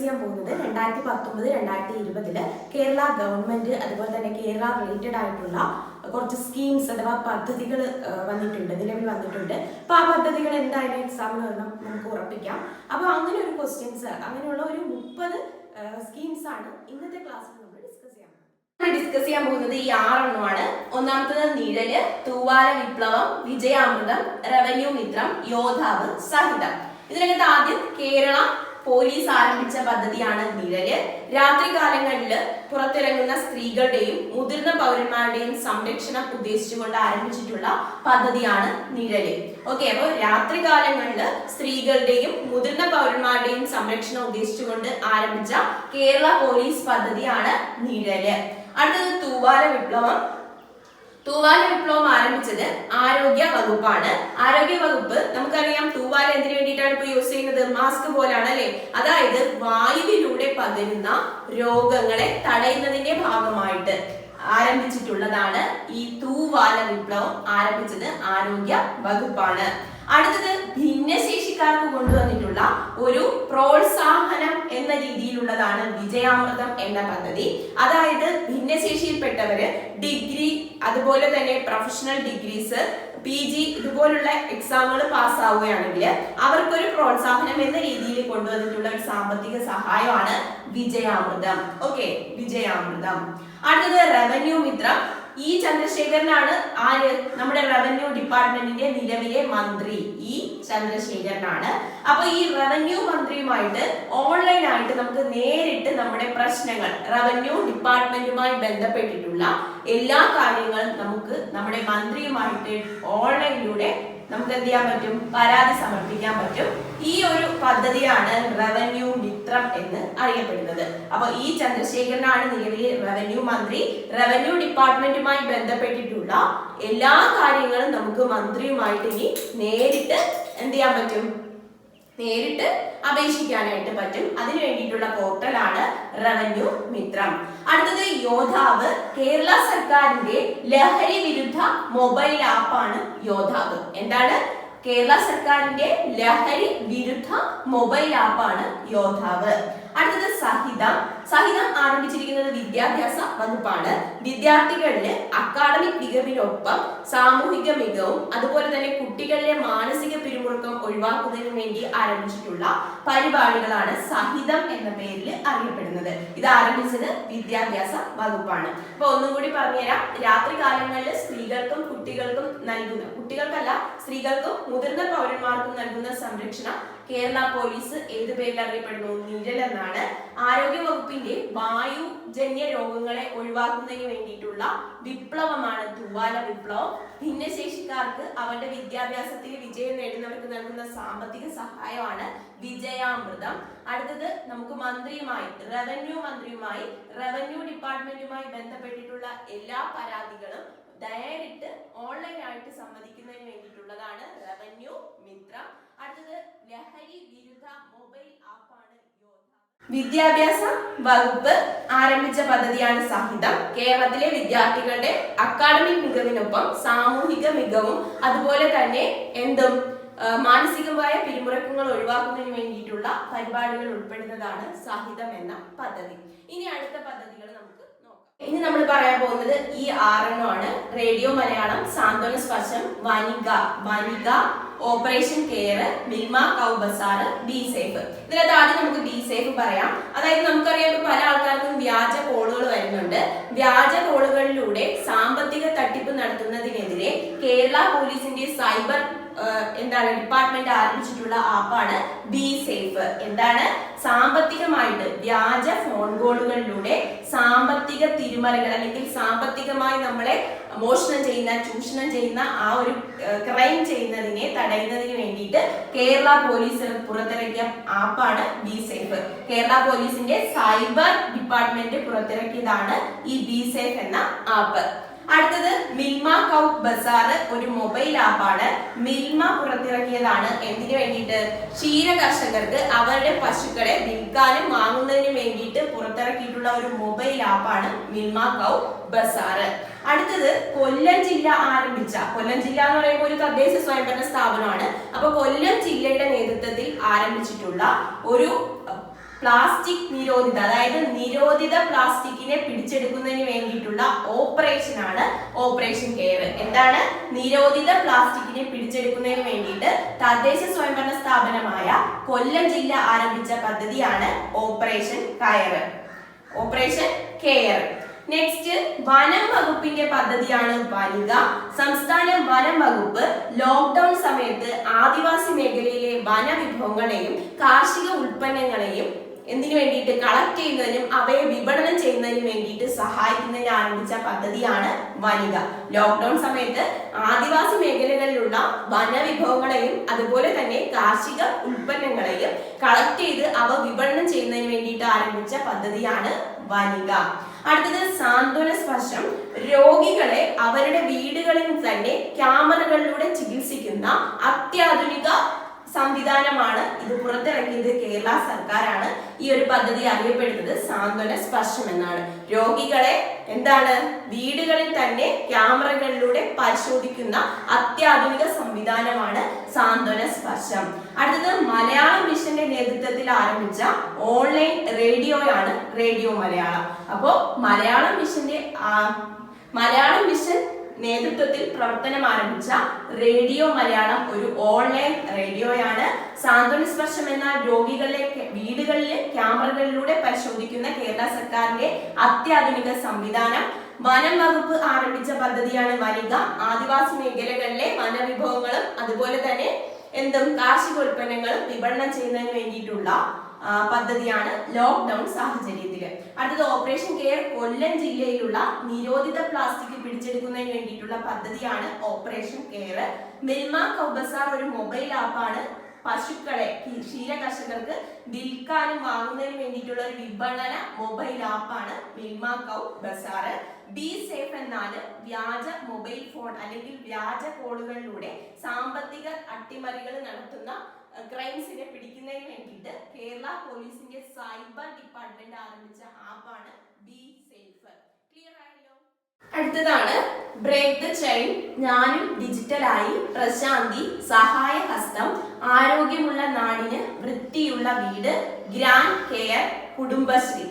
ചെയ്യാൻ പോകുന്നത് 2019-2020 കേരള ഗവൺമെന്റ് അതുപോലെ തന്നെ കേരള റിലേറ്റഡ് ആയിട്ടുള്ള കുറച്ച് സ്കീംസ് അഥവാ പദ്ധതികൾ നിലവിൽ വന്നിട്ടുണ്ട്. അപ്പൊ ആ പദ്ധതികൾ എന്തായാലും എക്സാമിന് വരണം നമുക്ക് ഉറപ്പിക്കാം. അപ്പൊ അങ്ങനെ ഒരു ക്വസ്റ്റ്യൻസ് അങ്ങനെയുള്ള ഒരു 30 സ്കീംസ് ആണ് ഇന്നത്തെ ക്ലാസ്സിൽ നമ്മൾ ഡിസ്കസ് ചെയ്യാൻ പോകുന്നത്. ഈ 6 എണ്ണമാണ്. ഒന്നാമത്തത് നിഴല്, തൂവാല വിപ്ലവം, വിജയാമൃതം, റവന്യൂ മിത്രം, യോദ്ധാവ്, സഹിതം. ഇതിനകത്ത് ആദ്യം കേരള പോലീസ് ആരംഭിച്ച പദ്ധതിയാണ് നിഴല്. രാത്രികാലങ്ങളിൽ പുറത്തിറങ്ങുന്ന സ്ത്രീകളുടെയും മുതിർന്ന പൗരന്മാരുടെയും സംരക്ഷണം ഉദ്ദേശിച്ചുകൊണ്ട് ആരംഭിച്ചിട്ടുള്ള പദ്ധതിയാണ് നിഴല്. ഓക്കെ, അപ്പോൾ രാത്രികാലങ്ങളിൽ സ്ത്രീകളുടെയും മുതിർന്ന പൗരന്മാരുടെയും സംരക്ഷണം ഉദ്ദേശിച്ചുകൊണ്ട് ആരംഭിച്ച കേരള പോലീസ് പദ്ധതിയാണ് നിഴല്. അടുത്തത് തൂവാല വിപ്ലവം. തൂവാല വിപ്ലവം ആരംഭിച്ചത് ആരോഗ്യ വകുപ്പാണ്. ആരോഗ്യ വകുപ്പ് നമുക്കറിയാം തൂവാല എന്തിനു വേണ്ടിയിട്ടാണ് ഇപ്പൊ യൂസ് ചെയ്യുന്നത്? മാസ്ക് പോലാണ് അല്ലെ. അതായത് വായുവിലൂടെ പകരുന്ന രോഗങ്ങളെ തടയുന്നതിന്റെ ഭാഗമായിട്ട് ആരംഭിച്ചിട്ടുള്ളതാണ് ഈ തൂവാല വിപ്ലവം. ആരംഭിച്ചത് ആരോഗ്യ വകുപ്പാണ്. അടുത്തത് ഭിന്നശേഷിക്കാർക്ക് കൊണ്ടുവന്നിട്ടുള്ള ഒരു പ്രോത്സാഹനം എന്ന രീതിയിലുള്ളതാണ് വിജയാമൃതം എന്ന പദ്ധതി. അതായത് ഭിന്നശേഷിയിൽപ്പെട്ടവര് ഡിഗ്രി അതുപോലെ തന്നെ പ്രൊഫഷണൽ ഡിഗ്രീസ്, PG ഇതുപോലുള്ള എക്സാമുകൾ പാസ്സാവുകയാണെങ്കിൽ അവർക്കൊരു പ്രോത്സാഹനം എന്ന രീതിയിൽ കൊണ്ടുവന്നിട്ടുള്ള ഒരു സാമ്പത്തിക സഹായമാണ് വിജയാമൃതം. ഓക്കെ, വിജയാമൃതം. അടുത്തത് റവന്യൂ മിത്രം. ഈ ചന്ദ്രശേഖരനാണ് ആര്? നമ്മുടെ റവന്യൂ ഡിപ്പാർട്ട്മെന്റിന്റെ നിലവിലെ മന്ത്രി ഈ ചന്ദ്രശേഖരനാണ്. അപ്പൊ ഈ റവന്യൂ മന്ത്രിയുമായിട്ട് ഓൺലൈൻ ആയിട്ട് നമുക്ക് നേരിട്ട് നമ്മുടെ പ്രശ്നങ്ങൾ റവന്യൂ ഡിപ്പാർട്ട്മെന്റുമായി ബന്ധപ്പെട്ടിട്ടുള്ള എല്ലാ കാര്യങ്ങളും നമുക്ക് നമ്മുടെ മന്ത്രിയുമായിട്ട് ഓൺലൈനിലൂടെ നമുക്ക് എന്ത് ചെയ്യാൻ പറ്റും? പരാതി സമർപ്പിക്കാൻ പറ്റും. ഈ ഒരു പദ്ധതിയാണ് റവന്യൂ മിത്രം എന്ന് അറിയപ്പെടുന്നത്. അപ്പൊ ഈ ചന്ദ്രശേഖരനാണ് നിലവിലെ റവന്യൂ മന്ത്രി. റവന്യൂ ഡിപ്പാർട്ട്മെന്റുമായി ബന്ധപ്പെട്ടിട്ടുള്ള എല്ലാ കാര്യങ്ങളും നമുക്ക് മന്ത്രിയുമായിട്ട് ഇനി നേരിട്ട് എന്ത് ചെയ്യാൻ പറ്റും? നേരിട്ട് അപേക്ഷിക്കാനായിട്ട് പറ്റും. അതിനു വേണ്ടിയിട്ടുള്ള പോർട്ടലാണ് റവന്യൂ മിത്രം. അടുത്തത് യോദ്ധാവ്. കേരള സർക്കാരിന്റെ ലഹരി വിരുദ്ധ മൊബൈൽ ആപ്പാണ് യോദ്ധാവ്. എന്താണ്? കേരള സർക്കാരിന്റെ ലഹരി വിരുദ്ധ മൊബൈൽ ആപ്പാണ് യോദ്ധാവ്. അടുത്തത് സഹിതം. സഹിതം ആരംഭിച്ചിരിക്കുന്നത് വിദ്യാഭ്യാസ വകുപ്പാണ്. വിദ്യാർത്ഥികളില് അക്കാഡമിക് മികവിനൊപ്പം സാമൂഹിക മികവും അതുപോലെ തന്നെ കുട്ടികളിലെ മാനസിക പിരിമുറുക്കം ഒഴിവാക്കുന്നതിന് വേണ്ടി ആരംഭിച്ചിട്ടുള്ള പരിപാടികളാണ് സഹിതം എന്ന പേരിൽ അറിയപ്പെടുന്നത്. ഇത് ആരംഭിച്ചത് വിദ്യാഭ്യാസ വകുപ്പാണ്. അപ്പൊ ഒന്നും കൂടി പറഞ്ഞുതരാം. രാത്രി കാലങ്ങളിൽ സ്ത്രീകൾക്കും കുട്ടികൾക്കും നൽകുന്ന, കുട്ടികൾക്കല്ല സ്ത്രീകൾക്കും മുതിർന്ന പൗരന്മാർക്കും നൽകുന്ന സംരക്ഷണം കേരള പോലീസ് ഏത് പേരിൽ അറിയപ്പെടുന്നു? നിഴൽ എന്നാണ്. ആരോഗ്യ വകുപ്പിന്റെ വായുജന്യ രോഗങ്ങളെ ഒഴിവാക്കുന്നതിന് വേണ്ടിയിട്ടുള്ള വിപ്ലവമാണ് തൂവാല വിപ്ലവം. ഭിന്നശേഷിക്കാർക്ക് അവരുടെ വിദ്യാഭ്യാസത്തിൽ വിജയം നേടുന്നവർക്ക് നൽകുന്ന സാമ്പത്തിക സഹായമാണ് വിജയാമൃതം. അടുത്തത് നമുക്ക് മന്ത്രിയുമായി റവന്യൂ ഡിപ്പാർട്ട്മെന്റുമായി ബന്ധപ്പെട്ടിട്ടുള്ള എല്ലാ പരാതികളും നേരിട്ട് ഓൺലൈൻ ആയിട്ട് സംവദിക്കുന്നതിന് വേണ്ടിയിട്ടുള്ളതാണ് റവന്യൂ മിത്രം. അടുത്തത് ലഹരി വിരുദ്ധ മൊബൈൽ ആപ്പാണ് യോദ്ധാവ്. വിദ്യാഭ്യാസ വകുപ്പ് ആരംഭിച്ച പദ്ധതിയാണ് സഹിതം. കേരളത്തിലെ വിദ്യാർത്ഥികളുടെ അക്കാഡമിക് മികവിനൊപ്പം സാമൂഹിക മികവും അതുപോലെ തന്നെ മാനസികമായ പിരിമുറക്കങ്ങൾ ഒഴിവാക്കുന്നതിന് വേണ്ടിയിട്ടുള്ള പരിപാടികൾ ഉൾപ്പെടുന്നതാണ് സഹിതം എന്ന പദ്ധതി. ഇനി അടുത്ത പദ്ധതികൾ നമുക്ക് നോക്കാം. ഇനി നമ്മൾ പറയാൻ പോകുന്നത് ഈ 6 എണ്ണമാണ്. Radio Malayalam, Santhwana Sparsham, Vanika, operation care, Milma cow bazaar, be safe. ഇതിനകത്ത് ആദ്യം നമുക്ക് ബി സേഫ് പറയാം. അതായത് നമുക്കറിയാം പല ആൾക്കാർക്കും വ്യാജ കോളുകൾ വരുന്നുണ്ട്. വ്യാജ കോളുകളിലൂടെ സാമ്പത്തിക തട്ടിപ്പ് നടത്തുന്നതിനെതിരെ കേരള പോലീസിന്റെ സൈബർ ഡിപ്പാർട്ട്മെന്റ് ആരംഭിച്ചിട്ടുള്ള ആപ്പാണ് ബി സേഫ്. എന്താണ്? സാമ്പത്തികമായിട്ട് വ്യാജ ഫോൺ കോളുകളിലൂടെ സാമ്പത്തിക തിരിമറികൾ അല്ലെങ്കിൽ സാമ്പത്തികമായി നമ്മളെ മോഷണം ചെയ്യുന്ന, ചൂഷണം ചെയ്യുന്ന ആ ഒരു ക്രൈം ചെയ്യുന്നതിനെ തടയുന്നതിന് വേണ്ടിയിട്ട് കേരള പോലീസ് പുറത്തിറക്കിയ ആപ്പാണ് ബി സേഫ്. കേരള പോലീസിന്റെ സൈബർ ഡിപ്പാർട്ട്മെന്റ് പുറത്തിറക്കിയതാണ് ഈ ബി സേഫ് എന്ന ആപ്പ്. അടുത്തത് മിൽമ കൗ ബസാർ ഒരു മൊബൈൽ ആപ്പാണ്. മിൽമ പുറത്തിറക്കിയതാണ് എന്തിനു വേണ്ടിയിട്ട്? ക്ഷീര കർഷകർക്ക് അവരുടെ പശുക്കളെ വിൽക്കാനും വാങ്ങുന്നതിന് വേണ്ടിയിട്ട് പുറത്തിറക്കിയിട്ടുള്ള ഒരു മൊബൈൽ ആപ്പാണ് മിൽമ കൗ ബസാർ. അടുത്തത് കൊല്ലം ജില്ല ആരംഭിച്ച, കൊല്ലം ജില്ല എന്ന് പറയുമ്പോൾ ഒരു തദ്ദേശ സ്വയംഭരണ സ്ഥാപനമാണ്. അപ്പൊ കൊല്ലം ജില്ലയുടെ നേതൃത്വത്തിൽ ആരംഭിച്ചിട്ടുള്ള ഒരു പ്ലാസ്റ്റിക് നിരോധിത, അതായത് നിരോധിത പ്ലാസ്റ്റിക്കിനെ പിടിച്ചെടുക്കുന്നതിന് വേണ്ടിയിട്ടുള്ള ഓപ്പറേഷൻ ആണ് ഓപ്പറേഷൻ കെയർ. എന്താണ്? നിരോധിത പ്ലാസ്റ്റിക്കിനെ പിടിച്ചെടുക്കുന്നതിന് വേണ്ടിയിട്ട് തദ്ദേശ സ്വയംഭരണ സ്ഥാപനമായ കൊല്ലം ജില്ല ആരംഭിച്ച പദ്ധതിയാണ് operation care. Operation care. Next, വനം വകുപ്പിന്റെ പദ്ധതിയാണ് വനിത. സംസ്ഥാന വനം വകുപ്പ് ലോക്ക്ഡൌൺ സമയത്ത് ആദിവാസി മേഖലയിലെ വനവിഭവങ്ങളെയും കാർഷിക ഉൽപ്പന്നങ്ങളെയും എന്തിനു വേണ്ടിയിട്ട് കളക്ട് ചെയ്യുന്നതിനും അവയെ വിപണനം ചെയ്യുന്നതിനും വേണ്ടിയിട്ട് സഹായിക്കുന്നതിന് ആരംഭിച്ച പദ്ധതിയാണ് വനിത. ലോക്ക്ഡൌൺ സമയത്ത് ആദിവാസി മേഖലകളിലുള്ള വനവിഭവങ്ങളെയും അതുപോലെ തന്നെ കാർഷിക ഉൽപ്പന്നങ്ങളെയും കളക്ട് ചെയ്ത് അവ വിപണനം ചെയ്യുന്നതിന് വേണ്ടിയിട്ട് ആരംഭിച്ച പദ്ധതിയാണ് വനിത. അടുത്തത് സാന്ത്വന സ്പർശം. രോഗികളെ അവരുടെ വീടുകളിൽ തന്നെ ക്യാമറകളിലൂടെ ചികിത്സിക്കുന്ന അത്യാധുനിക സംവിധാനമാണ് ഇത് പുറത്തിറക്കിയത് കേരള സർക്കാരാണ്. ഈ ഒരു പദ്ധതി അറിയപ്പെടുന്നത് സാന്ത്വന സ്പർശം എന്നാണ്. രോഗികളെ എന്താണ് വീടുകളിൽ തന്നെ ക്യാമറകളിലൂടെ പരിശോധിക്കുന്ന അത്യാധുനിക സംവിധാനമാണ് സാന്ത്വന സ്പർശം. അടുത്തത് മലയാളം മിഷന്റെ നേതൃത്വത്തിൽ ആരംഭിച്ച ഓൺലൈൻ റേഡിയോയാണ് റേഡിയോ മലയാളം. അപ്പോ മലയാളം മിഷൻ നേതൃത്വത്തിൽ പ്രവർത്തനം ആരംഭിച്ച റേഡിയോ മലയാളം ഒരു ഓൺലൈൻ റേഡിയോയാണ്. സാന്ത്വന സ്പർശം എന്ന രോഗികളെ വീടുകളിലെ ക്യാമറകളിലൂടെ പരിശോധിക്കുന്ന കേരള സർക്കാരിന്റെ അത്യാധുനിക സംവിധാനം. വനം വകുപ്പ് ആരംഭിച്ച പദ്ധതിയാണ് വനിത. ആദിവാസി മേഖലകളിലെ വനവിഭവങ്ങളും അതുപോലെ തന്നെ കാർഷികോൽപ്പന്നങ്ങളും വിപണനം ചെയ്യുന്നതിന് വേണ്ടിയിട്ടുള്ള പദ്ധതിയാണ് ലോക്ക്ഡൌൺ സാഹചര്യത്തിൽ. അടുത്തത് ഓപ്പറേഷൻ കെയർ. കൊല്ലം ജില്ലയിലുള്ള നിരോധിത പ്ലാസ്റ്റിക് പിടിച്ചെടുക്കുന്നതിന് വേണ്ടിയിട്ടുള്ള പദ്ധതിയാണ് operation care. Milma cow Bazar ഒരു മൊബൈൽ ആപ്പാണ്. പശുക്കളെ ക്ഷീര കർഷകർക്ക് വിൽക്കാനും വാങ്ങുന്നതിന് വേണ്ടിയിട്ടുള്ള ഒരു വിപണന മൊബൈൽ ആപ്പാണ് Milma cow bazaar. Be safe എന്നാല് വ്യാജ മൊബൈൽ ഫോൺ അല്ലെങ്കിൽ വ്യാജ കോളുകളിലൂടെ സാമ്പത്തിക അട്ടിമറികൾ നടത്തുന്ന ക്രൈംസിനെ പിടിക്കുന്നതിന് വേണ്ടിയിട്ട് കേരള പോലീസിന്റെ സൈബർ ഡിപ്പാർട്ട്മെന്റ് ആരംഭിച്ച ആപ്പാണ് ബി സേഫ്. ക്ലിയർ ആയല്ലോ? അടുത്തതാണ് ബ്രേക്ക് ദ ചെയിൻ. ഞാനും ഡിജിറ്റലായി, പ്രശാന്തി, സഹായ ഹസ്തം, ആരോഗ്യമുള്ള നാടിന് വൃത്തിയുള്ള വീട്, ഗ്രാൻഡ് കെയർ, കുടുംബശ്രീ.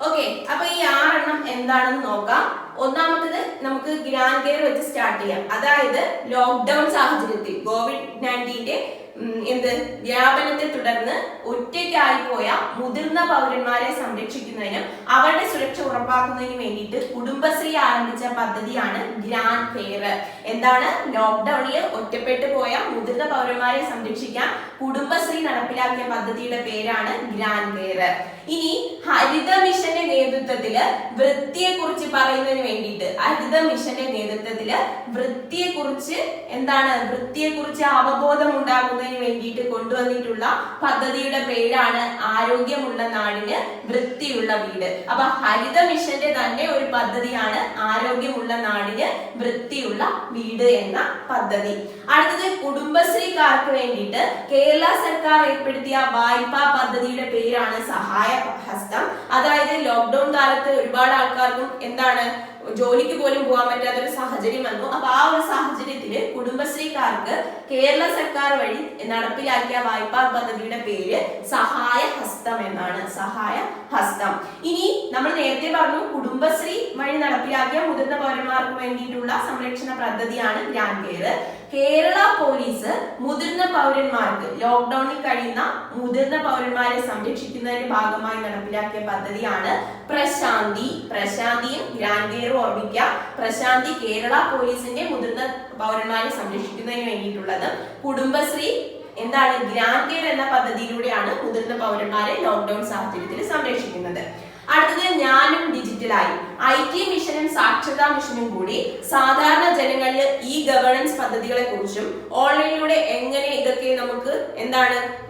ഓക്കെ, അപ്പൊ ഈ 6 എന്താണെന്ന് നോക്കാം. ഒന്നാമത്തത് നമുക്ക് ഗ്രാൻഡ് കെയർ വെച്ച് സ്റ്റാർട്ട് ചെയ്യാം. അതായത് ലോക്ക്ഡൌൺ സാഹചര്യത്തിൽ കോവിഡ്-19 വ്യാപനത്തെ തുടർന്ന് ഒറ്റയ്ക്കായി പോയ മുതിർന്ന പൗരന്മാരെ സംരക്ഷിക്കുന്നതിനും അവരുടെ സുരക്ഷ ഉറപ്പാക്കുന്നതിനും വേണ്ടിയിട്ട് കുടുംബശ്രീ ആരംഭിച്ച പദ്ധതിയാണ് ഗ്രാൻഡ് കെയർ. എന്താണ്? ലോക്ക്ഡൌണിൽ ഒറ്റപ്പെട്ടു പോയ മുതിർന്ന പൗരന്മാരെ സംരക്ഷിക്കാൻ കുടുംബശ്രീ നടപ്പിലാക്കിയ പദ്ധതിയുടെ പേരാണ് ഗ്രാൻഡ് കെയർ. ഇനി ഹരിത മിഷന്റെ നേതൃത്വത്തില് വൃത്തിയെ കുറിച്ച് പറയുന്നതിന് വേണ്ടിയിട്ട് വൃത്തിയെ കുറിച്ച് അവബോധം ഉണ്ടാക്കുന്നതിന് വേണ്ടിയിട്ട് കൊണ്ടുവന്നിട്ടുള്ള പദ്ധതിയുടെ പേരാണ് ആരോഗ്യമുള്ള നാടിന് വൃത്തിയുള്ള വീട്. അപ്പൊ ഹരിത മിഷന്റെ തന്നെ ഒരു പദ്ധതിയാണ് ആരോഗ്യമുള്ള നാടിന് വൃത്തിയുള്ള വീട് എന്ന പദ്ധതി. അടുത്തത് കുടുംബശ്രീക്കാർക്ക് വേണ്ടിയിട്ട് കേരള സർക്കാർ ഏർപ്പെടുത്തിയ വായ്പാ പദ്ധതിയുടെ പേരാണ് സഹായ ഹസ്തം. അതായത് ലോക്ക്ഡൌൺ കാലത്ത് ഒരുപാട് ആൾക്കാർക്കും ജോലിക്ക് പോലും പോകാൻ പറ്റാത്ത ഒരു സാഹചര്യം വന്നു. അപ്പൊ ആ ഒരു സാഹചര്യത്തില് കുടുംബശ്രീക്കാർക്ക് കേരള സർക്കാർ വഴി നടപ്പിലാക്കിയ വായ്പാ പദ്ധതിയുടെ പേര് സഹായ ഹസ്തം എന്നാണ്. സഹായ ഹസ്തം. ഇനി നമ്മൾ നേരത്തെ പറഞ്ഞു കുടുംബശ്രീ വഴി നടപ്പിലാക്കിയ മുതിർന്ന പൗരന്മാർക്ക് വേണ്ടിയിട്ടുള്ള സംരക്ഷണ പദ്ധതിയാണ് ഗ്രാൻഡ് കെയർ. കേരള പോലീസ് മുതിർന്ന പൗരന്മാർക്ക് ലോക്ക്ഡൌണിൽ കഴിയുന്ന മുതിർന്ന പൗരന്മാരെ സംരക്ഷിക്കുന്നതിന്റെ ഭാഗമായി നടപ്പിലാക്കിയ പദ്ധതിയാണ് പ്രശാന്തി. പ്രശാന്തിയും ഗ്രാൻഡ് കെയറും ഓർമ്മിക്കാം. പ്രശാന്തി കേരള പോലീസിന്റെ മുതിർന്ന പൗരന്മാരെ സംരക്ഷിക്കുന്നതിന് വേണ്ടിയിട്ടുള്ളത്. കുടുംബശ്രീ ഗ്രാൻഡ് കെയർ എന്ന പദ്ധതിയിലൂടെയാണ് മുതിർന്ന പൗരന്മാരെ ലോക്ക്ഡൌൺ സാഹചര്യത്തിൽ സംരക്ഷിക്കുന്നത്. അടുത്തത് ഞാനും ഡിജിറ്റലായി. IT മിഷനും സാക്ഷരതാ മിഷനും കൂടി സാധാരണ ജനങ്ങളിൽ ഗവേണൻസ് പദ്ധതികളെ കുറിച്ചും ഓൺലൈനിലൂടെ എങ്ങനെ ഇതൊക്കെ നമുക്ക്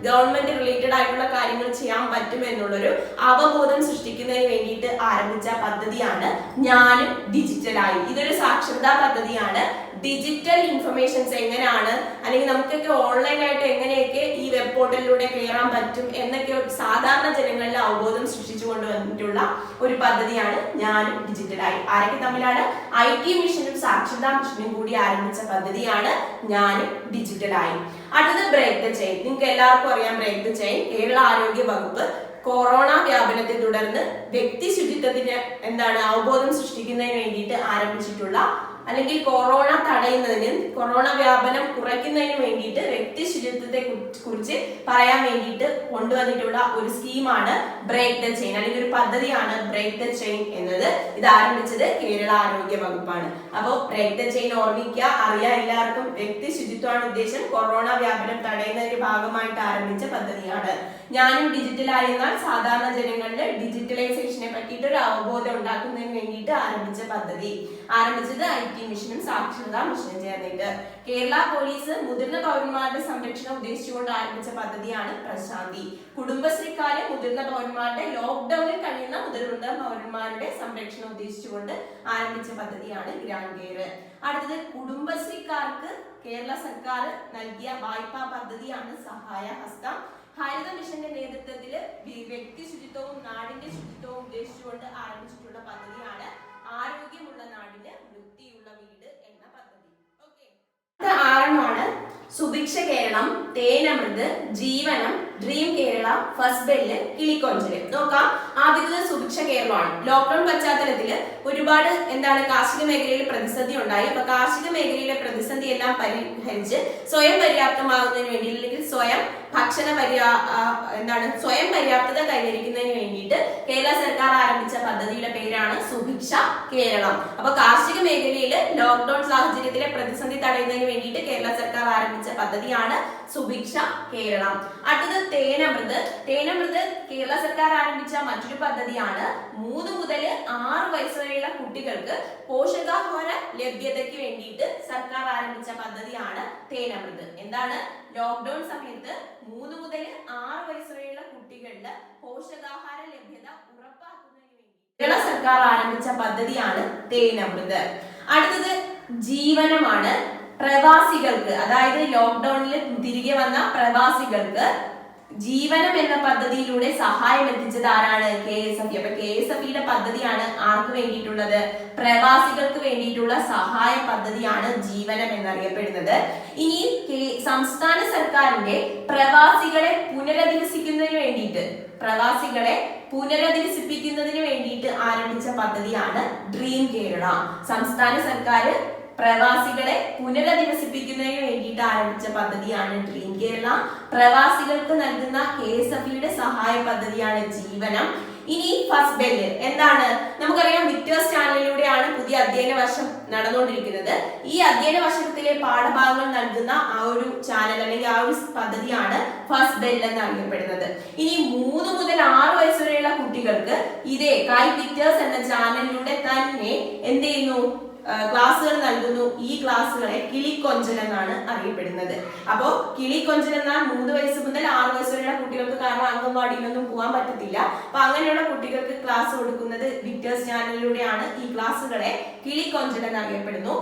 ഗവൺമെന്റ് റിലേറ്റഡ് ആയിട്ടുള്ള കാര്യങ്ങൾ ചെയ്യാൻ പറ്റും എന്നുള്ളൊരു അവബോധം സൃഷ്ടിക്കുന്നതിന് വേണ്ടിയിട്ട് ആരംഭിച്ച പദ്ധതിയാണ് ഞാനും ഡിജിറ്റലായി. ഇതൊരു സാക്ഷരതാ പദ്ധതിയാണ്. ഡിജിറ്റൽ ഇൻഫർമേഷൻസ് എങ്ങനെയാണ് അല്ലെങ്കിൽ നമുക്കൊക്കെ ഓൺലൈനായിട്ട് എങ്ങനെയൊക്കെ ഈ വെബ് പോർട്ടലിലൂടെ കയറാൻ പറ്റും എന്നൊക്കെ സാധാരണ ജനങ്ങളിൽ അവബോധം സൃഷ്ടിച്ചു കൊണ്ടുവന്നിട്ടുള്ള ഒരു പദ്ധതിയാണ് ഞാനും ഡിജിറ്റലായി. ആരൊക്കെ തമ്മിലാണ്? IT മിഷനും സാക്ഷരതാ മിഷനും കൂടി ആരംഭിച്ച പദ്ധതിയാണ് ഞാനും ഡിജിറ്റലായും. അടുത്തത് ബ്രേക്ക് ദ ചെയിൻ. നിങ്ങൾക്ക് എല്ലാവർക്കും അറിയാം ബ്രേക്ക് ദ ചെയിൻ. കേരള ആരോഗ്യ വകുപ്പ് കൊറോണ വ്യാപനത്തെ തുടർന്ന് വ്യക്തി ശുചിത്വത്തിന് അവബോധം സൃഷ്ടിക്കുന്നതിന് വേണ്ടിയിട്ട് ആരംഭിച്ചിട്ടുള്ള അല്ലെങ്കിൽ കൊറോണ തടയുന്നതിനും കൊറോണ വ്യാപനം കുറയ്ക്കുന്നതിന് വേണ്ടിയിട്ട് വ്യക്തി ശുചിത്വത്തെ കുറിച്ച് പറയാൻ വേണ്ടിയിട്ട് കൊണ്ടുവന്നിട്ടുള്ള ഒരു സ്കീമാണ് ബ്രേക്ക് ദ ചെയിൻ, അല്ലെങ്കിൽ ഒരു പദ്ധതിയാണ് ബ്രേക്ക് ദ ചെയിൻ എന്നത്. ഇത് ആരംഭിച്ചത് കേരള ആരോഗ്യ വകുപ്പാണ്. അപ്പോൾ ബ്രേക്ക് ദ ചെയിൻ ഓർമ്മിക്കുക, അറിയാം എല്ലാവർക്കും. വ്യക്തി ശുചിത്വമാണ് ഉദ്ദേശം. കൊറോണ വ്യാപനം തടയുന്നതിന്റെ ഭാഗമായിട്ട് ആരംഭിച്ച പദ്ധതിയാണ്. ഞാനും ഡിജിറ്റലായി എന്നാൽ സാധാരണ ജനങ്ങളുടെ ഡിജിറ്റലൈസേഷനെ പറ്റിയിട്ട് ഒരു അവബോധം ഉണ്ടാക്കുന്നതിന് വേണ്ടിയിട്ട് ആരംഭിച്ച പദ്ധതി. ആരംഭിച്ചത് IT മിഷനും സാക്ഷരതാ മിഷനും ചേർന്നിട്ട്. കേരള പോലീസ് മുതിർന്ന പൗരന്മാരുടെ സംരക്ഷണം ഉദ്ദേശിച്ചുകൊണ്ട് ആരംഭിച്ച പദ്ധതിയാണ് പ്രശാന്തി. കുടുംബശ്രീക്കാരെ മുതിർന്ന പൗരന്മാരുടെ ലോക്ക്ഡൌണിൽ കഴിയുന്ന മുതിർന്ന പൗരന്മാരുടെ സംരക്ഷണം ഉദ്ദേശിച്ചുകൊണ്ട് ആരംഭിച്ച പദ്ധതിയാണ് ഗ്രാൻഡ് കെയർ. അടുത്തത് കുടുംബശ്രീക്കാർക്ക് കേരള സർക്കാർ നൽകിയ വായ്പാ പദ്ധതിയാണ് സഹായ ഹസ്തം. ഹരിത മിഷന്റെ നേതൃത്വത്തിൽ വ്യക്തി ശുചിത്വവും നാടിന്റെ ശുചിത്വവും ഉദ്ദേശിച്ചുകൊണ്ട് ആരംഭിച്ചിട്ടുള്ള പദ്ധതിയാണ് ആരോഗ്യമുള്ള നാടിന് വൃത്തിയുള്ള വീട് എന്ന പദ്ധതി. ആറെണ്ണമാണ് സുഭിക്ഷ കേരളം, തേനമൃത്, ജീവനം, ഡ്രീം കേരള, ഫസ്റ്റ് ബെല്ല്, കിളിക്കൊഞ്ചല്. നോക്കാം. ആദ്യത്തെ സുഭിക്ഷ കേരളമാണ്. ലോക്ക്ഡൌൺ പശ്ചാത്തലത്തിൽ ഒരുപാട് കാർഷിക മേഖലയിൽ പ്രതിസന്ധി ഉണ്ടായി. അപ്പൊ കാർഷിക മേഖലയിലെ പ്രതിസന്ധി എല്ലാം പരിഹരിച്ച് സ്വയം പര്യാപ്തമാകുന്നതിന് വേണ്ടി അല്ലെങ്കിൽ സ്വയം സ്വയം പര്യാപ്തത കൈവരിക്കുന്നതിന് വേണ്ടിയിട്ട് കേരള സർക്കാർ ആരംഭിച്ച പദ്ധതിയുടെ പേരാണ് സുഭിക്ഷ കേരളം. അപ്പൊ കാർഷിക മേഖലയിൽ ലോക്ക്ഡൌൺ സാഹചര്യത്തിലെ പ്രതിസന്ധി തടയുന്നതിന് വേണ്ടിയിട്ട് കേരള സർക്കാർ ആരംഭിച്ച പദ്ധതിയാണ് സുഭിക്ഷ കേരളം. അടുത്തത് തേനമൃത്. തേനമൃത് കേരള സർക്കാർ ആരംഭിച്ച മറ്റൊരു പദ്ധതിയാണ്. 3 മുതൽ 6 വയസ്സ് വരെയുള്ള കുട്ടികൾക്ക് പോഷകാഹാര ലഭ്യതയ്ക്ക് വേണ്ടിയിട്ട് സർക്കാർ ആരംഭിച്ച പദ്ധതിയാണ് തേനമൃത്. ലോക്ക്ഡൌൺ സമയത്ത് 3 മുതൽ 6 വയസ്സ് വരെയുള്ള കുട്ടികളുടെ പോഷകാഹാര ലഭ്യത ഉറപ്പാക്കുന്നതിന് വേണ്ടി കേരള സർക്കാർ ആരംഭിച്ച പദ്ധതിയാണ് തേനമൃത്. അടുത്തത് ജീവനമാണ്. പ്രവാസികൾക്ക്, അതായത് ലോക്ക്ഡൌണിൽ തിരികെ വന്ന പ്രവാസികൾക്ക് ജീവനം എന്ന പദ്ധതിയിലൂടെ സഹായം എത്തിച്ചത് ആരാണ്? KSFE. അപ്പൊ KSFEയുടെ പദ്ധതിയാണ് ആർക്ക് വേണ്ടിയിട്ടുള്ളത്? പ്രവാസികൾക്ക് വേണ്ടിയിട്ടുള്ള സഹായ പദ്ധതിയാണ് ജീവനം എന്നറിയപ്പെടുന്നത്. ഇനി സംസ്ഥാന സർക്കാരിന്റെ പ്രവാസികളെ പുനരധിവസിപ്പിക്കുന്നതിന് വേണ്ടിയിട്ട് ആരംഭിച്ച പദ്ധതിയാണ് ഡ്രീം കേരള. സംസ്ഥാന സർക്കാർ പ്രവാസികളെ പുനരധിവസിപ്പിക്കുന്നതിന് വേണ്ടിയിട്ട് ആരംഭിച്ച പദ്ധതിയാണ് ഡ്രീം കേരള. പ്രവാസികൾക്ക് നൽകുന്ന KSFEയുടെ സഹായ പദ്ധതിയാണ് ജീവനം. ഇനി ഫസ്റ്റ് ബെല്ല് നമുക്കറിയാം, വിക്ടേഴ്സ് ചാനലിലൂടെയാണ് പുതിയ അധ്യയന വർഷം നടന്നുകൊണ്ടിരിക്കുന്നത്. ഈ അധ്യയന വർഷത്തിലെ പാഠഭാഗങ്ങൾ നൽകുന്ന ആ ഒരു ചാനൽ അല്ലെങ്കിൽ ആ ഒരു പദ്ധതിയാണ് ഫസ്റ്റ് ബെല്ല് എന്നറിയപ്പെടുന്നത്. ഇനി 3 മുതൽ 6 വയസ്സ് വരെയുള്ള കുട്ടികൾക്ക് ഇതേ വിക്ടേഴ്സ് എന്ന ചാനലിലൂടെ തന്നെ ക്ലാസ്സുകൾ നൽകുന്നു. ഈ ക്ലാസ്സുകളെ കിളിക്കൊഞ്ചൽ എന്നാണ് അറിയപ്പെടുന്നത്. അപ്പോ കിളിക്കൊഞ്ചൽ എന്നാൽ 3 വയസ്സ് മുതൽ 6 വയസ്സ് വരെയുള്ള കുട്ടികൾക്ക്, കാരണം അംഗൻവാടിയിലൊന്നും പോകാൻ പറ്റത്തില്ല. അപ്പൊ അങ്ങനെയുള്ള കുട്ടികൾക്ക് ക്ലാസ് കൊടുക്കുന്നത് വിക്ടേഴ്സ് ചാനലിലൂടെയാണ്. ഈ ക്ലാസ്സുകളെ കിളിക്കൊഞ്ചൽ എന്നറിയപ്പെടുന്നു.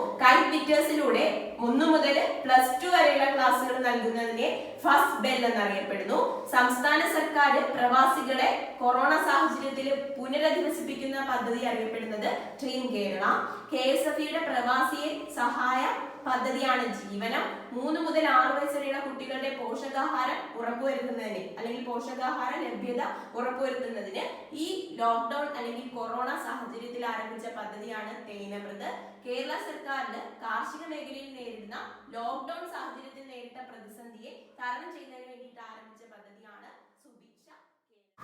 വിക്ടേഴ്സിലൂടെ 1 മുതൽ +2 വരെയുള്ള ക്ലാസ്സുകൾ നൽകുന്നതിനെ ഫസ്റ്റ് ബെൽ എന്നറിയപ്പെടുന്നു. സംസ്ഥാന സർക്കാർ പ്രവാസികളെ കൊറോണ സാഹചര്യത്തിൽ പുനരധിവസിപ്പിക്കുന്ന പദ്ധതി അറിയപ്പെടുന്നത് ഡ്രീം കേരള. KSFEയുടെ പ്രവാസിയെ സഹായ പദ്ധതിയാണ് ജീവനം. 3 മുതൽ 6 വയസ്സ് വരെയുള്ള കുട്ടികളുടെ പോഷകാഹാരം ഉറപ്പുവരുത്തുന്നതിന് അല്ലെങ്കിൽ പോഷകാഹാര ലഭ്യത ഉറപ്പുവരുത്തുന്നതിന് ഈ ലോക്ക്ഡൌൺ അല്ലെങ്കിൽ കൊറോണ സാഹചര്യത്തിൽ ആരംഭിച്ച പദ്ധതിയാണ് തേനമൃത്. കേരള സർക്കാരിന് കാർഷിക മേഖലയിൽ നേരിടുന്ന ലോക്ക്ഡൌൺ സാഹചര്യത്തിൽ നേരിട്ട പ്രതിസന്ധിയെ തരണം ചെയ്യുന്നതിന് വേണ്ടിയിട്ട് ആരംഭിച്ച പദ്ധതിയാണ് സുഭിക്ഷ.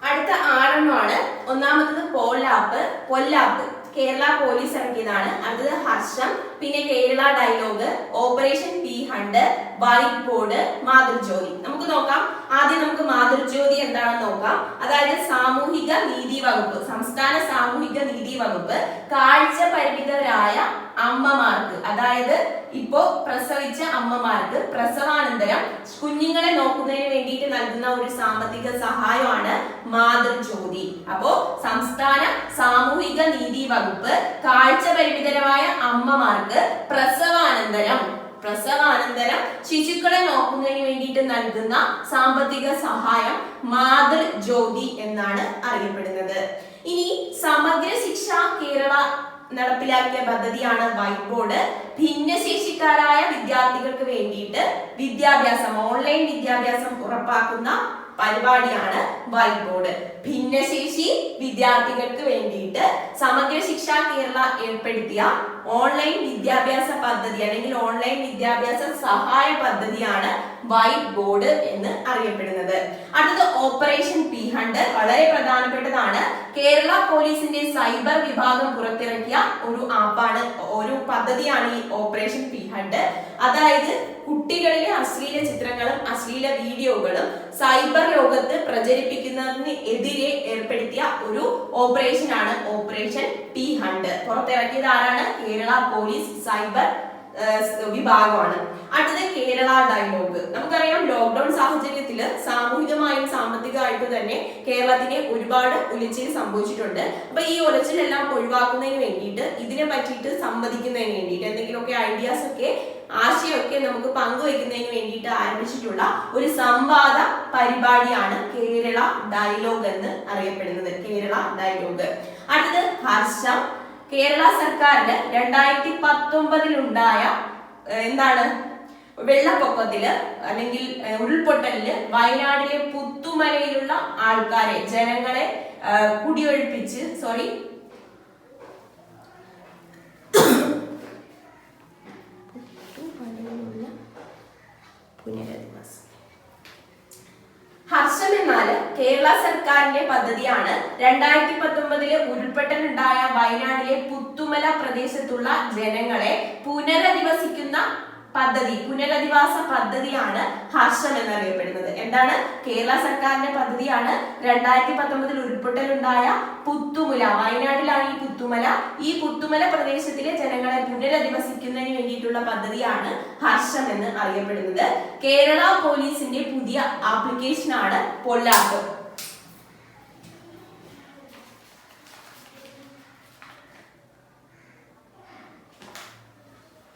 അടുത്ത 6 ഒന്നാമത്തത് പൊല്ലാപ്പ്. കേരള പോലീസ് ഇറക്കിയതാണ്. അടുത്തത് ഹർഷം, പിന്നെ Kerala dialogue, operation P hunt, white board, Mathrujyothi. നമുക്ക് നോക്കാം. ആദ്യം നമുക്ക് മാതൃജ്യോതി എന്താണെന്ന് നോക്കാം. അതായത് സാമൂഹിക നീതി വകുപ്പ്, സംസ്ഥാന സാമൂഹിക നീതി വകുപ്പ് കാഴ്ച പരിമിതരായ അമ്മമാർക്ക്, അതായത് ഇപ്പോ പ്രസവിച്ച അമ്മമാർക്ക് പ്രസവാനന്തരം കുഞ്ഞുങ്ങളെ നോക്കുന്നതിന് വേണ്ടിയിട്ട് നൽകുന്ന ഒരു സാമ്പത്തിക സഹായമാണ് മാതൃജ്യോതി. അപ്പോ സംസ്ഥാന സാമൂഹിക നീതി വകുപ്പ് കാഴ്ച പരിമിതരായ അമ്മമാർക്ക് പ്രസവാനന്തരം ശിശുക്കളെ നോക്കുന്നതിന് വേണ്ടിയിട്ട് നൽകുന്ന സാമ്പത്തിക സഹായം മാതൃജ്യോതി എന്നാണ് അറിയപ്പെടുന്നത്. ഇനി സമഗ്ര ശിക്ഷ കേരള നടപ്പിലാക്കിയ പദ്ധതിയാണ് വൈറ്റ് ബോർഡ്. ഭിന്നശേഷിക്കാരായ വിദ്യാർത്ഥികൾക്ക് വേണ്ടിയിട്ട് വിദ്യാഭ്യാസം, ഓൺലൈൻ വിദ്യാഭ്യാസം ഉറപ്പാക്കുന്ന പരിപാടിയാണ് വൈറ്റ് ബോർഡ്. ഭിന്നശേഷി വിദ്യാർത്ഥികൾക്ക് വേണ്ടിയിട്ട് സമഗ്ര ശിക്ഷ കേരള ഏർപ്പെടുത്തിയ ഓൺലൈൻ വിദ്യാഭ്യാസ പദ്ധതി അല്ലെങ്കിൽ ഓൺലൈൻ വിദ്യാഭ്യാസ സഹായ പദ്ധതിയാണ് വൈറ്റ് ബോർഡ് എന്ന് അറിയപ്പെടുന്നത്. അടുത്ത ഓപ്പറേഷൻ പി ഹണ്ട് വളരെ പ്രധാനപ്പെട്ടതാണ്. കേരള പോലീസിന്റെ സൈബർ വിഭാഗം പുറത്തിറക്കിയ ഒരു ആപ്പാണ്, ഒരു പദ്ധതിയാണ് ഈ ഓപ്പറേഷൻ പി ഹണ്ട്. അതായത് കുട്ടികളിലെ അശ്ലീല ചിത്രങ്ങളും അശ്ലീല വീഡിയോകളും സൈബർ ലോകത്ത് പ്രചരിപ്പിക്കുന്നതിന് എതിരെ ഏർപ്പെടുത്തിയ ഒരു ഓപ്പറേഷനാണ് ഓപ്പറേഷൻ പി ഹണ്ട്. പുറത്തിറക്കിയത് ആരാണ്? കേരള പോലീസ് സൈബർ വിഭാഗമാണ്. അടുത്തത് കേരള ഡയലോഗ്. നമുക്കറിയാം ലോക്ക്ഡൌൺ സാഹചര്യത്തില് സാമൂഹികമായും സാമ്പത്തികമായിട്ടും തന്നെ കേരളത്തിന് ഒരുപാട് ഉലച്ചിൽ സംഭവിച്ചിട്ടുണ്ട്. അപ്പൊ ഈ ഉലച്ചിലെല്ലാം ഒഴിവാക്കുന്നതിന് വേണ്ടിയിട്ട്, ഇതിനെ പറ്റിയിട്ട് സംവദിക്കുന്നതിന് വേണ്ടിയിട്ട്, എന്തെങ്കിലുമൊക്കെ ഐഡിയാസ് ഒക്കെ ആശയമൊക്കെ നമുക്ക് പങ്കുവെക്കുന്നതിന് വേണ്ടിയിട്ട് ആരംഭിച്ചിട്ടുള്ള ഒരു സംവാദ പരിപാടിയാണ് കേരള ഡയലോഗ് എന്ന് അറിയപ്പെടുന്നത്. കേരള ഡയലോഗ്. അടുത്തത് ഹർഷം. കേരള സർക്കാരിന് 2019 ഉണ്ടായ എന്താണ് വെള്ളപ്പൊക്കത്തില് അല്ലെങ്കിൽ ഉരുൾപൊട്ടലില് വയനാട്ടിലെ പുത്തുമലയിലുള്ള ആൾക്കാരെ, ജനങ്ങളെ കുടിയൊഴിപ്പിച്ച് പുനരധിവാസം. ഹർഷം എന്നാല് കേരള സർക്കാരിന്റെ പദ്ധതിയാണ്. 2019 ഉരുൾപൊട്ടലുണ്ടായ വയനാട്ടിലെ പുത്തുമല പ്രദേശത്തുള്ള ജനങ്ങളെ പുനരധിവസിക്കുന്ന പദ്ധതി, പുനരധിവാസ പദ്ധതിയാണ് ഹർഷം എന്നറിയപ്പെടുന്നത്. എന്താണ്? കേരള സർക്കാരിന്റെ പദ്ധതിയാണ്. 2019 ഉരുൾപൊട്ടലുണ്ടായ പുത്തുമല, വയനാട്ടിലാണ് ഈ പുത്തുമല. ഈ പുത്തുമല പ്രദേശത്തിലെ ജനങ്ങളെ പുനരധിവസിക്കുന്നതിന് വേണ്ടിയിട്ടുള്ള പദ്ധതിയാണ് ഹർഷം എന്ന് അറിയപ്പെടുന്നത്. കേരള പോലീസിന്റെ പുതിയ ആപ്ലിക്കേഷനാണ് പൊല്ലാപ്പ്.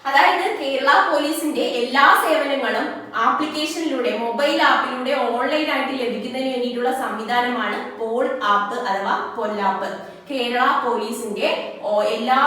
അതായത് കേരള പോലീസിന്റെ എല്ലാ സേവനങ്ങളും ആപ്ലിക്കേഷനിലൂടെ, മൊബൈൽ ആപ്പിലൂടെ ഓൺലൈൻ ആയിട്ട് ലഭിക്കുന്നതിന് വേണ്ടിയിട്ടുള്ള സംവിധാനമാണ് പോൾ ആപ്പ് അഥവാ പൊല്ലാപ്പ്. കേരള പോലീസിന്റെ എല്ലാ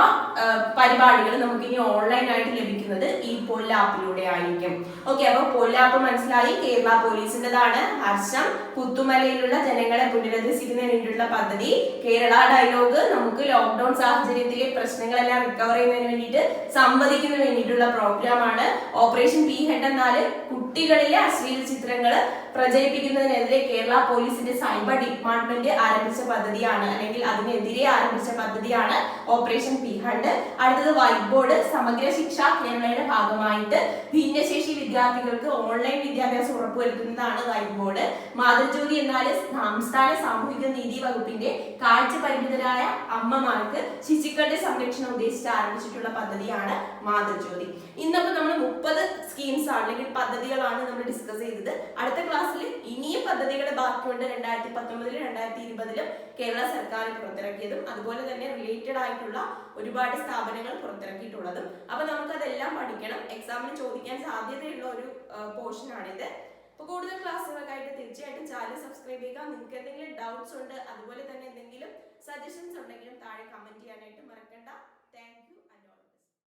പരിപാടികളും നമുക്ക് ഇനി ഓൺലൈൻ ആയിട്ട് ലഭിക്കുന്നത് ഈ പൊല്ലാപ്പിലൂടെ ആയിരിക്കും. ഓക്കെ, അപ്പൊ പൊല്ലാപ്പ് മനസ്സിലായി. കേരള പോലീസിന്റെതാണ്. ഹർഷം പുത്തുമലയിലുള്ള ജനങ്ങളെ പുനരധിവസിക്കുന്നതിന് വേണ്ടിയിട്ടുള്ള പദ്ധതി. കേരള ഡയലോഗ് നമുക്ക് ലോക്ക്ഡൌൺ സാഹചര്യത്തിലെ പ്രശ്നങ്ങളെല്ലാം റിക്കവർ ചെയ്യുന്നതിന് വേണ്ടിയിട്ട് സംവദിക്കുന്നതിന് വേണ്ടിയിട്ടുള്ള പ്രോഗ്രാമാണ്. ഓപ്പറേഷൻ പി ഹെഡ് എന്നാല് കുട്ടികളിലെ അശ്ലീല ചിത്രങ്ങൾ പ്രചരിപ്പിക്കുന്നതിനെതിരെ കേരള പോലീസിന്റെ സൈബർ ഡിപ്പാർട്ട്മെന്റ് ആരംഭിച്ച പദ്ധതിയാണ്, അല്ലെങ്കിൽ അതിനെതിരെ ആരംഭിച്ച പദ്ധതിയാണ് ഓപ്പറേഷൻ പി ഹണ്ട്. അടുത്തത് വൈറ്റ് ബോർഡ്. സമഗ്ര ശിക്ഷ കേരളയുടെ ഭാഗമായിട്ട് ഭിന്നശേഷി വിദ്യാർത്ഥികൾക്ക് ഓൺലൈൻ വിദ്യാഭ്യാസം ഉറപ്പുവരുത്തുന്നതാണ് വൈറ്റ് ബോർഡ്. മാതൃജ്യോതി എന്നാല് സംസ്ഥാന സാമൂഹിക നീതി വകുപ്പിന്റെ കാഴ്ച പരിമിതരായ അമ്മമാർക്ക് ശിശുക്കളുടെ സംരക്ഷണം ഉദ്ദേശിച്ച് ആരംഭിച്ചിട്ടുള്ള പദ്ധതിയാണ് മാതൃജ്യോതി. ഇന്നപ്പോ നമ്മൾ 30 സ്കീംസ് ആണ് അല്ലെങ്കിൽ പദ്ധതികളാണ് നമ്മൾ ഡിസ്കസ് ചെയ്തത്. അടുത്ത ക്ലാസ്സിൽ ഇനിയും പദ്ധതികൾ ബാക്കിയുണ്ട്. 2019 2020 കേരള സർക്കാർ പുറത്തിറക്കിയതും അതുപോലെ തന്നെ റിലേറ്റഡ് ആയിട്ടുള്ള ഒരുപാട് സ്ഥാപനങ്ങൾ പുറത്തിറക്കിയിട്ടുള്ളതും. അപ്പൊ നമുക്ക് അതെല്ലാം പഠിക്കണം. എക്സാമിന് ചോദിക്കാൻ സാധ്യതയുള്ള ഒരു പോർഷൻ ആണിത്. അപ്പൊ കൂടുതൽ ക്ലാസ്സുകൾക്കായിട്ട് തീർച്ചയായിട്ടും ചാനൽ സബ്സ്ക്രൈബ് ചെയ്യുക. നിങ്ങൾക്ക് എന്തെങ്കിലും ഡൗട്ട്സ് ഉണ്ട്, അതുപോലെ തന്നെ എന്തെങ്കിലും സജഷൻസ് ഉണ്ടെങ്കിലും താഴെ കമന്റ് ചെയ്യാനായിട്ട് മറക്കണ്ട.